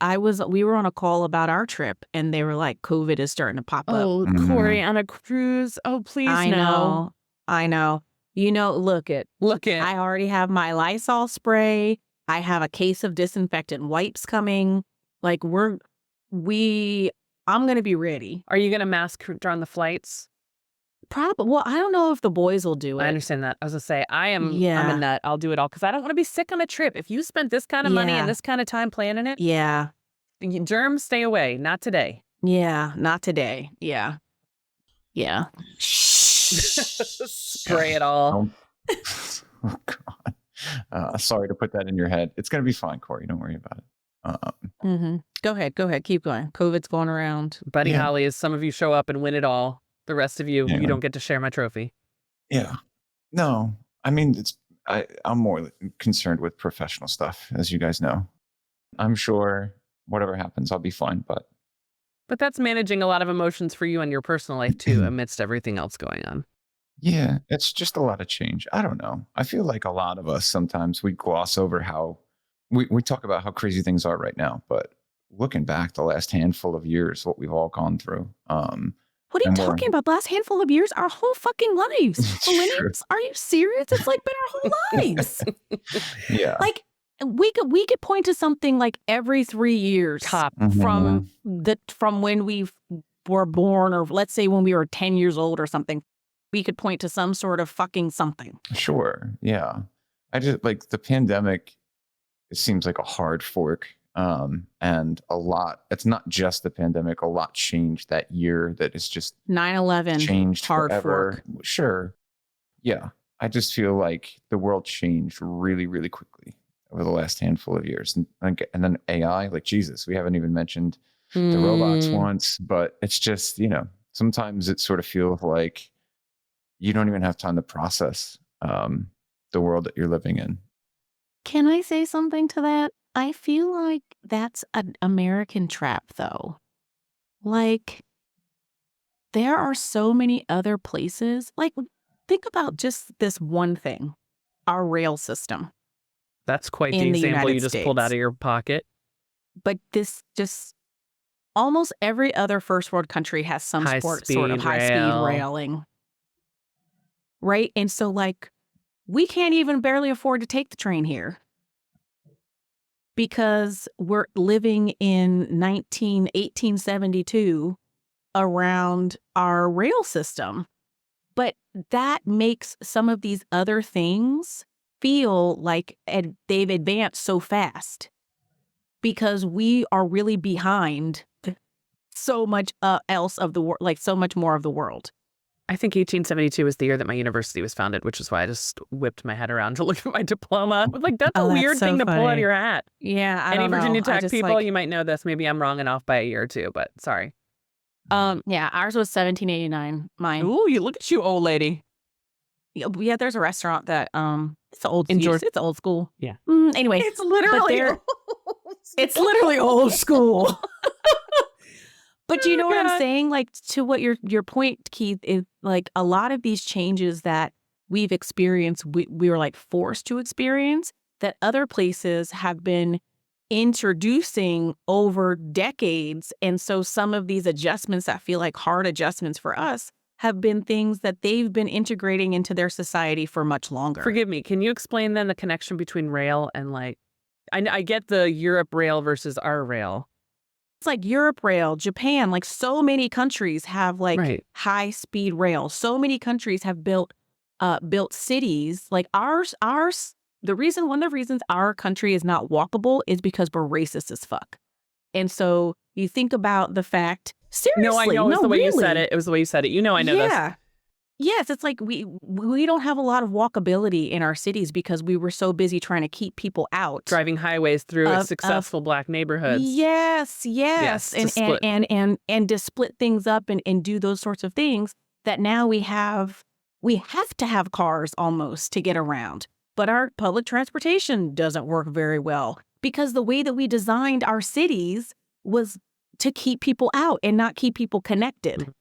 we were on a call about our trip and they were like, COVID is starting to pop up. Oh, Kori on a cruise. Oh, please no. I know. Look it. I already have my Lysol spray. I have a case of disinfectant wipes coming. Like I'm going to be ready. Are you going to mask during the flights? Probably. Well, I don't know if the boys will do it. I understand that. I was going to say, I'm a nut. I'll do it all because I don't want to be sick on a trip. If you spent this kind of money and this kind of time planning it, germs, stay away. Not today. Yeah, not today. Yeah. Spray it all. Oh, God. Sorry to put that in your head. It's going to be fine, Kori. Don't worry about it. Go ahead. Keep going. COVID's going around. Buddy Holly, as some of you show up and win it all, the rest of you, you don't get to share my trophy. Yeah. No, I mean, I'm more concerned with professional stuff, as you guys know. I'm sure whatever happens, I'll be fine, but that's managing a lot of emotions for you in your personal life too, amidst everything else going on. Yeah, it's just a lot of change. I don't know. I feel like a lot of us sometimes we gloss over how we talk about how crazy things are right now, but looking back the last handful of years, what we've all gone through. What are you talking about? The last handful of years? Our whole fucking lives. Millennials? Are you serious? It's like been our whole lives. Yeah. Like we could point to something like every 3 years from when we were born, or let's say when we were 10 years old or something. We could point to some sort of fucking something. Sure. Yeah. I just like the pandemic. It seems like a hard fork. And a lot, it's not just the pandemic, a lot changed that year that is just 9/11 changed hard forever. fork. Sure. Yeah. I just feel like the world changed really, really quickly over the last handful of years. And then AI, like Jesus, we haven't even mentioned the robots once, but it's just, sometimes it sort of feels like you don't even have time to process the world that you're living in. Can I say something to that? I feel like that's an American trap, though. Like, there are so many other places. Like, think about just this one thing, our rail system. That's quite the example you just pulled out of your pocket. But this just, almost every other first world country has some sort of high-speed railing. Right? And so, like, we can't even barely afford to take the train here because we're living in 1872 around our rail system. But that makes some of these other things feel like they've advanced so fast because we are really behind so much else of the world, like so much more of the world. I think 1872 was the year that my university was founded, which is why I just whipped my head around to look at my diploma. Like, that's a weird thing to pull out of your hat. Yeah, I don't know. Any Virginia Tech people, you might know this. Maybe I'm wrong and off by a year or two, but sorry. Yeah, ours was 1789. Mine. Ooh, you look at you, old lady. Yeah, there's a restaurant that it's old. It's old school. Yeah. Anyway, it's literally old school. But you know what I'm saying? Like, to what your point, Keith, is like a lot of these changes that we've experienced, we were like forced to experience, that other places have been introducing over decades. And so some of these adjustments that feel like hard adjustments for us have been things that they've been integrating into their society for much longer. Forgive me. Can you explain then the connection between rail and like, I get the Europe rail versus our rail. It's like Europe rail, Japan, like so many countries have like high speed rail. So many countries have built cities like ours. One of the reasons our country is not walkable is because we're racist as fuck. And so you think about the fact, seriously. No, I know. It's the way you said it. It was the way you said it. I know this. Yes, it's like we don't have a lot of walkability in our cities because we were so busy trying to keep people out Driving highways through of successful Black neighborhoods. yes, Yes, to and split. to split things up and do those sorts of things that now we have to have cars almost to get around. But our public transportation doesn't work very well because the way that we designed our cities was to keep people out and not keep people connected. Mhm.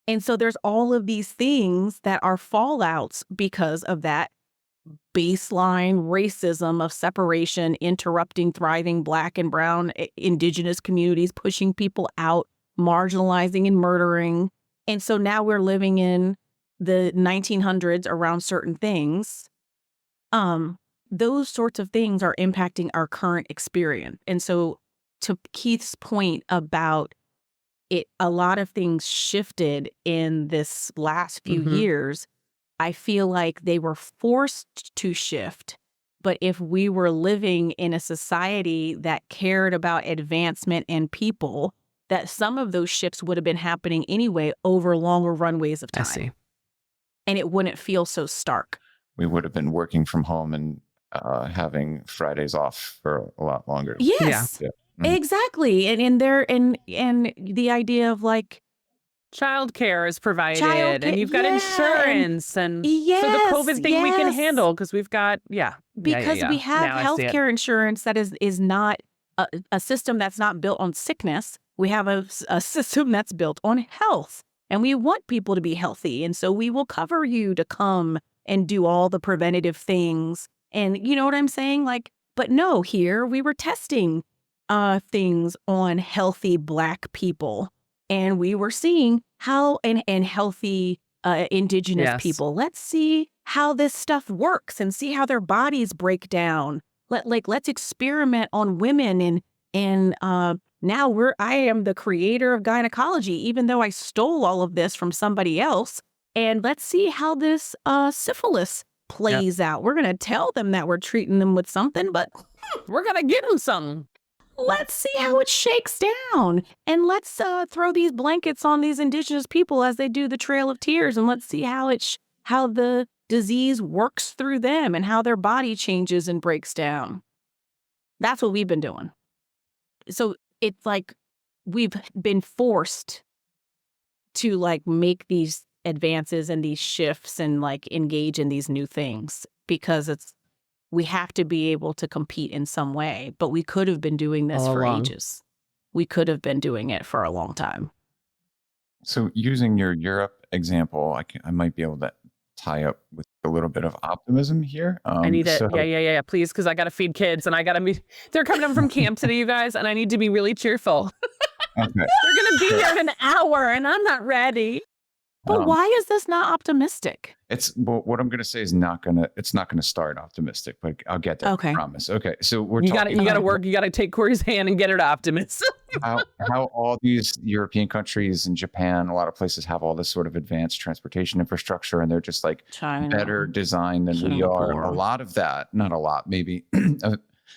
And so there's all of these things that are fallouts because of that baseline racism of separation, interrupting thriving Black and brown indigenous communities, pushing people out, marginalizing and murdering. And so now we're living in the 1900s around certain things. Those sorts of things are impacting our current experience. And so to Keith's point about it, a lot of things shifted in this last few Mhm. years. I feel like they were forced to shift. But if we were living in a society that cared about advancement and people, that some of those shifts would have been happening anyway over longer runways of I time. see. And it wouldn't feel so stark. We would have been working from home and having Fridays off for a lot longer. Yes, Yeah. Mhm. exactly. And the idea of like, Childcare is provided, Childcare, and you've got yeah, and insurance, and so the yes, COVID thing we can yes. handle because we've got Because we have Now I see it. healthcare insurance that is not a system that's not built on sickness. We have a system that's built on health, and we want people to be healthy. And so we will cover you to come and do all the preventative things. And you know what I'm saying? Like, but no, here we were testing things on healthy Black people. And we were seeing how, and healthy indigenous Yes. people. Let's see how this stuff works and see how their bodies break down. Let's experiment on women and now I am the creator of gynecology, even though I stole all of this from somebody else. And let's see how this syphilis plays out. We're gonna tell them that we're treating them with something, but We're gonna give them something. let's see how it shakes down. And let's throw these blankets on these indigenous people as they do the Trail of Tears, and let's see how how the disease works through them and how their body changes and breaks down. That's what we've been doing. So it's like we've been forced to like make these advances and these shifts and like engage in these new things because we have to be able to compete in some way, but we could have been doing this All for along. ages. We could have been doing it for a long time. So using your Europe example, I might be able to tie up with a little bit of optimism here. I need it. So Yeah, please, because I got to feed kids, and I got to be. They're coming up from camp today, you guys, and I need to be really cheerful. okay. They're gonna be here in an hour, and I'm not ready. But Um, why is this not optimistic? what I'm going to say is it's not going to start optimistic, but I'll get there. Okay. I promise. Okay. So we're You got talking to work. You got to take Corey's hand and get her to optimism. how all these European countries and Japan, a lot of places have all this sort of advanced transportation infrastructure, and they're just like China. better designed than we are. Singapore. A lot of that, not a lot, maybe.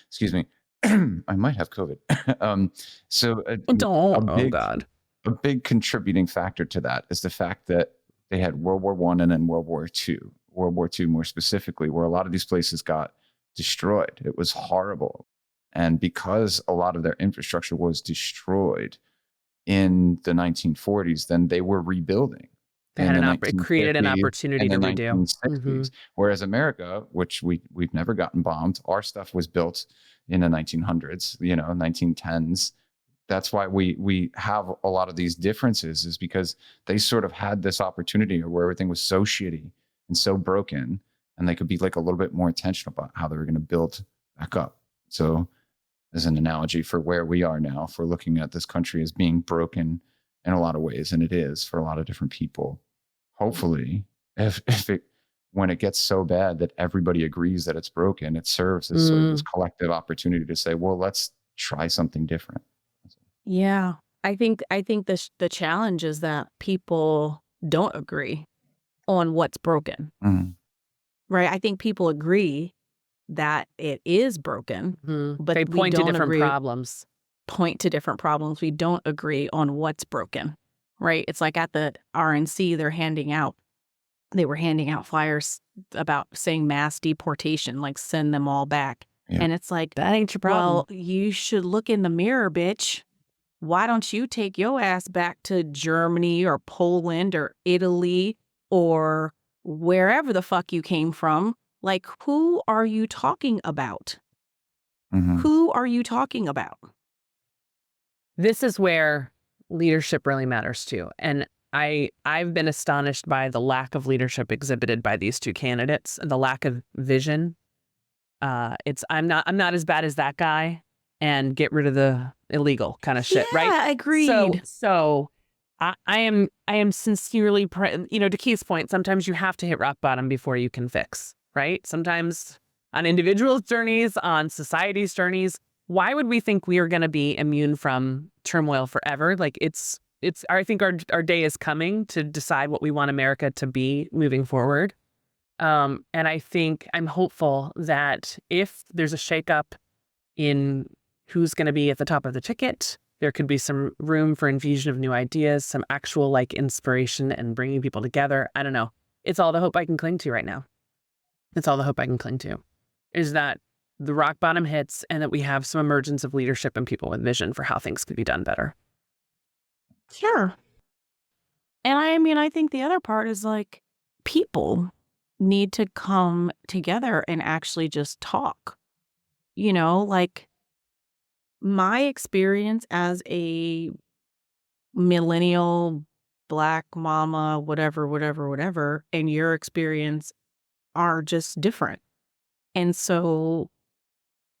Excuse me. I might have COVID. So Don't. a big, God. a big contributing factor to that is the fact that they had World War I and then World War II. World War II more specifically, where a lot of these places got destroyed. It was horrible. And because a lot of their infrastructure was destroyed in the 1940s, then they were rebuilding. They had it created an opportunity to redo. 1960s. Whereas America, which we've never gotten bombed, our stuff was built in the 1900s, 1910s. That's why we have a lot of these differences, is because they sort of had this opportunity where everything was so shitty and so broken, and they could be like a little bit more intentional about how they were going to build back up. So as an analogy for where we are now, if we're looking at this country as being broken in a lot of ways, and it is for a lot of different people, hopefully when it gets so bad that everybody agrees that it's broken, it serves as sort of this collective opportunity to say, well, let's try something different. Yeah. I think the challenge is that people don't agree on what's broken. Mhm. Right? I think people agree that it is broken, but They we point to don't different agree. problems. Point to different problems. We don't agree on what's broken. Right? It's like at the RNC, they're handing out they were handing out flyers about saying mass deportation, like send them all back. Yeah. And it's like, That ain't your problem. well, you should look in the mirror, bitch. Why don't you take your ass back to Germany or Poland or Italy or wherever the fuck you came from? Like, who are you talking about? Mhm. Who are you talking about? This is where leadership really matters too. And I've been astonished by the lack of leadership exhibited by these two candidates and the lack of vision. I'm not as bad as that guy, and get rid of the illegal kind of shit, right? Yeah, agreed. So I am sincerely, to Keith's point, sometimes you have to hit rock bottom before you can fix, right? Sometimes on individuals' journeys, on society's journeys, why would we think we are going to be immune from turmoil forever? Like I think our day is coming to decide what we want America to be moving forward. And I think I'm hopeful that if there's a shakeup in who's going to be at the top of the ticket, there could be some room for infusion of new ideas, some actual like inspiration and bringing people together. I don't know. It's all the hope I can cling to right now. It's all the hope I can cling to is that the rock bottom hits and that we have some emergence of leadership and people with vision for how things could be done better. Sure. And I think the other part is like people need to come together and actually just talk. Like my experience as a millennial Black mama, whatever, and your experience are just different. And so,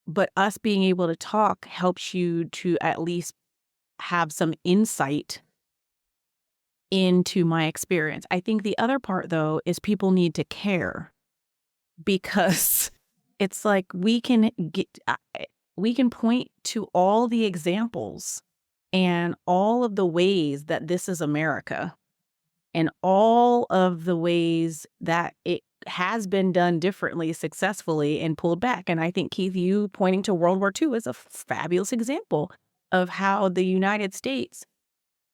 but us being able to talk helps you to at least have some insight into my experience. I think the other part, though, is people need to care because it's like we can point to all the examples and all of the ways that this is America and all of the ways that it has been done differently, successfully, and pulled back. And I think, Keith, you pointing to World War II is a fabulous example of how the United States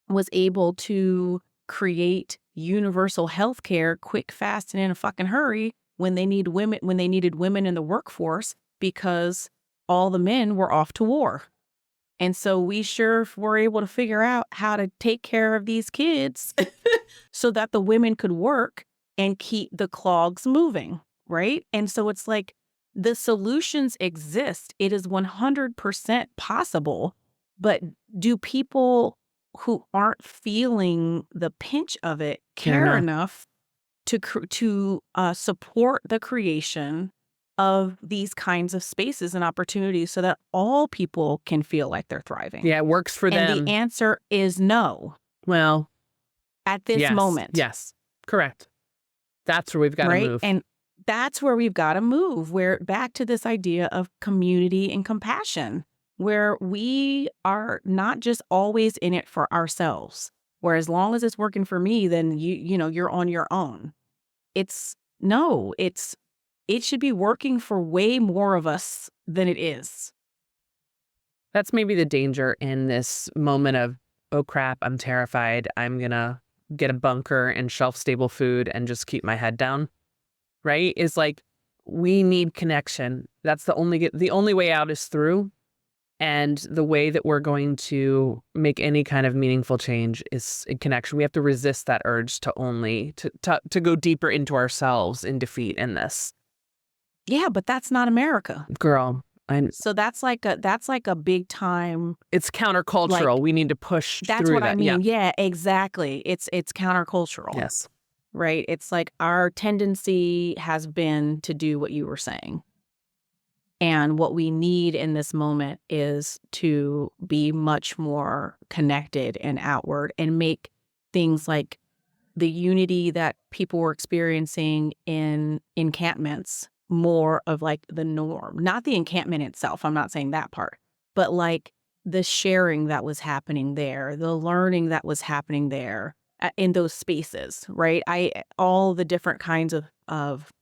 was able to create universal health care quick, fast, and in a fucking hurry when they needed women in the workforce because all the men were off to war. And so we sure were able to figure out how to take care of these kids so that the women could work and keep the clogs moving, right? And so it's like the solutions exist. It is 100% possible. But do people who aren't feeling the pinch of it care enough to support the creation of these kinds of spaces and opportunities so that all people can feel like they're thriving? Yeah, it works for them. And the answer is no. Well, at this moment. Yes, correct. That's where we've got to move. And that's where we've got to move. We're back to this idea of community and compassion, where we are not just always in it for ourselves, where as long as it's working for me, then you're on your own. It should be working for way more of us than it is. That's maybe the danger in this moment of, oh crap, I'm terrified. I'm going to get a bunker and shelf-stable food and just keep my head down, right? Is like, we need connection. That's the only way out is through. And the way that we're going to make any kind of meaningful change is in connection. We have to resist that urge to go deeper into ourselves in defeat in this. Yeah, but that's not America. Girl. So that's like a big time. It's countercultural. We need to push through that. That's what I mean. Yeah, exactly. It's countercultural. Yes. Right. It's like our tendency has been to do what you were saying. And what we need in this moment is to be much more connected and outward and make things like the unity that people were experiencing in encampments more of like the norm. Not the encampment itself. I'm not saying that part. But like the sharing that was happening there, the learning that was happening there in those spaces, right? All the different kinds of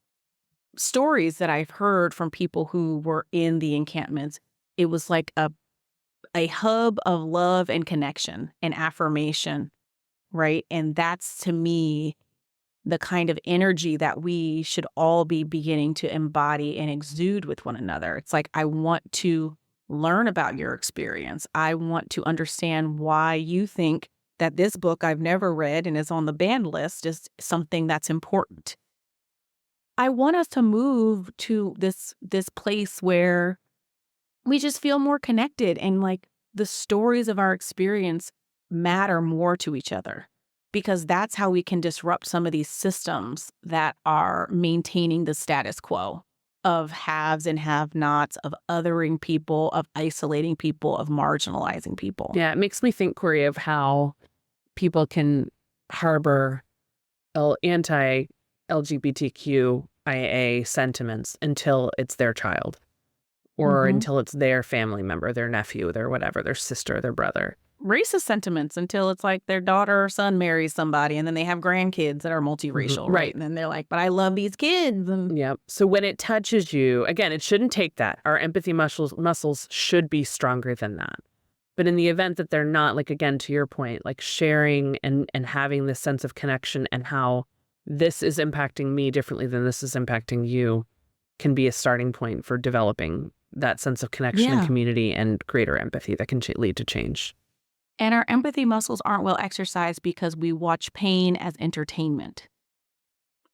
stories that I've heard from people who were in the encampments, it was like a hub of love and connection and affirmation, right? And that's, to me, the kind of energy that we should all be beginning to embody and exude with one another. It's like, I want to learn about your experience. I want to understand why you think that this book I've never read and is on the banned list is something that's important. I want us to move to this place where we just feel more connected and like the stories of our experience matter more to each other, because that's how we can disrupt some of these systems that are maintaining the status quo of haves and have-nots, of othering people, of isolating people, of marginalizing people. Yeah, it makes me think, Kori, of how people can harbor anti-LGBTQIA sentiments until it's their child, or until it's their family member, their nephew, their whatever, their sister, their brother. Racist sentiments until it's like their daughter or son marries somebody and then they have grandkids that are multiracial, right? And then they're like, but I love these kids. And yeah. So when it touches you, again, it shouldn't take that. Our empathy muscles should be stronger than that. But in the event that they're not, like, again, to your point, like sharing and having this sense of connection and how this is impacting me differently than this is impacting you can be a starting point for developing that sense of connection and community and greater empathy that can lead to change. And our empathy muscles aren't well exercised because we watch pain as entertainment.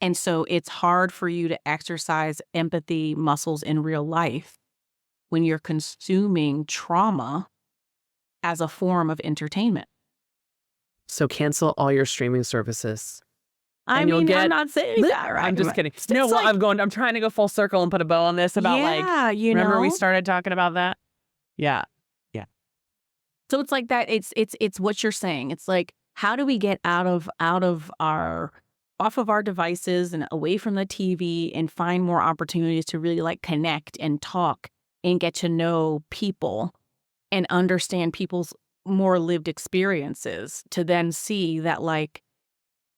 And so it's hard for you to exercise empathy muscles in real life when you're consuming trauma as a form of entertainment. So cancel all your streaming services. I'm not saying that, right? I'm just kidding. It's No, well, like, I'm trying to go full circle and put a bow on this about remember we started talking about that? Yeah. So it's like that. It's what you're saying. It's like, how do we get off of our devices and away from the TV and find more opportunities to really like connect and talk and get to know people and understand people's more lived experiences, to then see that like,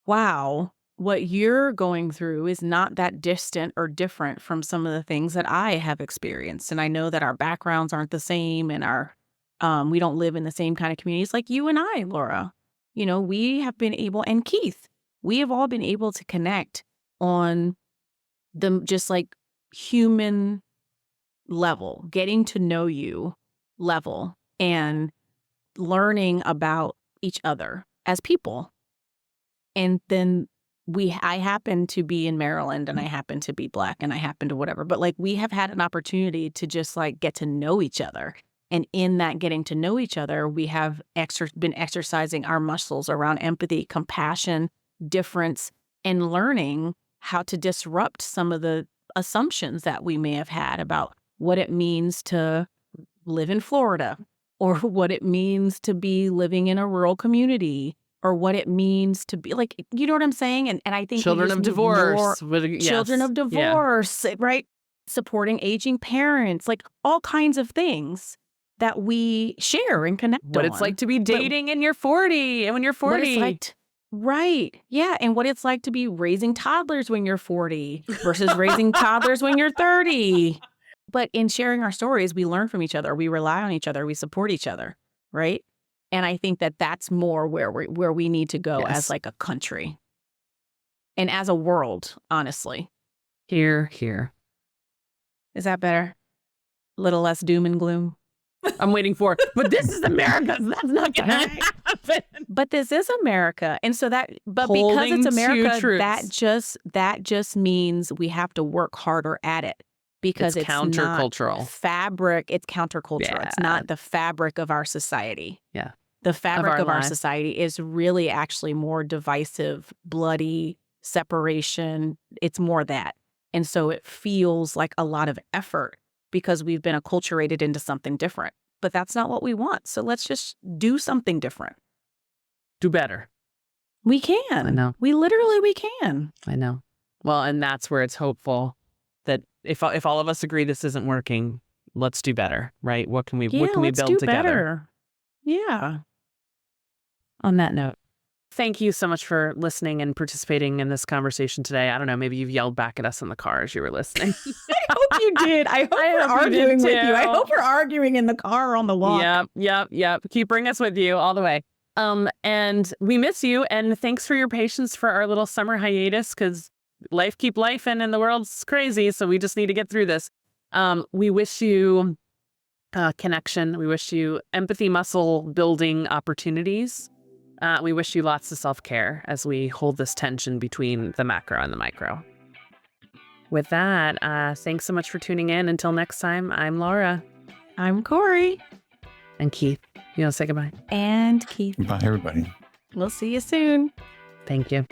wow, what you're going through is not that distant or different from some of the things that I have experienced. And I know that our backgrounds aren't the same and we don't live in the same kind of communities like you and I, Laura. You know, we have been able, and Keith, we have all been able to connect on the just like human level, getting to know you level, and learning about each other as people. And then I happen to be in Maryland and I happen to be Black and I happen to whatever, but like we have had an opportunity to just like get to know each other. And in that getting to know each other, we have been exercising our muscles around empathy, compassion, difference, and learning how to disrupt some of the assumptions that we may have had about what it means to live in Florida, or what it means to be living in a rural community, or what it means to be like, you know what I'm saying? And I think children of divorce, right? Supporting aging parents, like all kinds of things that we share and connect on. What it's like to be dating in your 40 and when you're 40. What it's like right. Yeah. And what it's like to be raising toddlers when you're 40 versus raising toddlers when you're 30. But in sharing our stories, we learn from each other. We rely on each other. We support each other. Right. And I think that that's more where we need to go as like a country and as a world, honestly. Here. Is that better? A little less doom and gloom? I'm waiting for it. But this is America. So that's not going to happen. But this is America. And so because Holding it's America, to that just means we have to work harder at it, because it's countercultural. It's countercultural. Yeah. It's not the fabric of our society. Yeah. The fabric of our society is really actually more divisive, bloody, separation. It's more that. And so it feels like a lot of effort, because we've been acculturated into something different. But that's not what we want. So let's just do something different. Do better. We can. I know. We can. I know. Well, and that's where it's hopeful that if all of us agree this isn't working, let's do better, right? What can we build together? Better. Yeah. On that note, thank you so much for listening and participating in this conversation today. I don't know, maybe you've yelled back at us in the car as you were listening. I hope you did. I hope we're arguing with you. I hope we're arguing in the car or on the walk. Yep. Keep bringing us with you all the way. And we miss you. And thanks for your patience for our little summer hiatus, because life keep lifing and the world's crazy. So we just need to get through this. We wish you connection. We wish you empathy muscle building opportunities. We wish you lots of self-care as we hold this tension between the macro and the micro. With that, thanks so much for tuning in. Until next time, I'm Laura. I'm Kori. And Keith, you want to say goodbye? And Keith. Bye, everybody. We'll see you soon. Thank you.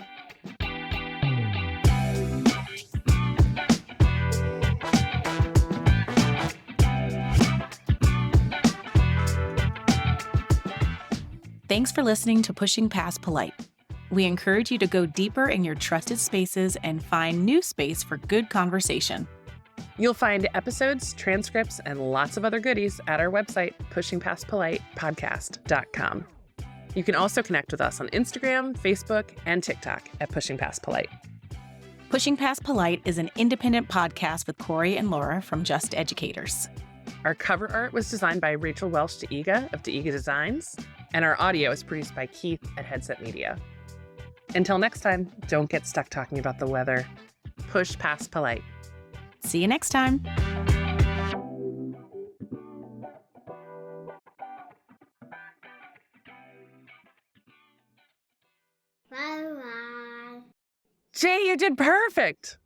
Thanks for listening to Pushing Past Polite. We encourage you to go deeper in your trusted spaces and find new space for good conversation. You'll find episodes, transcripts, and lots of other goodies at our website, PushingPastPolitePodcast.com. You can also connect with us on Instagram, Facebook, and TikTok at Pushing Past Polite. Pushing Past Polite is an independent podcast with Kori and Laura from Just Educators. Our cover art was designed by Rachel Welsh DeEga of DeEga Designs, and our audio is produced by Keith at Headset Media. Until next time, don't get stuck talking about the weather. Push past polite. See you next time. Bye-bye. Jay, you did perfect.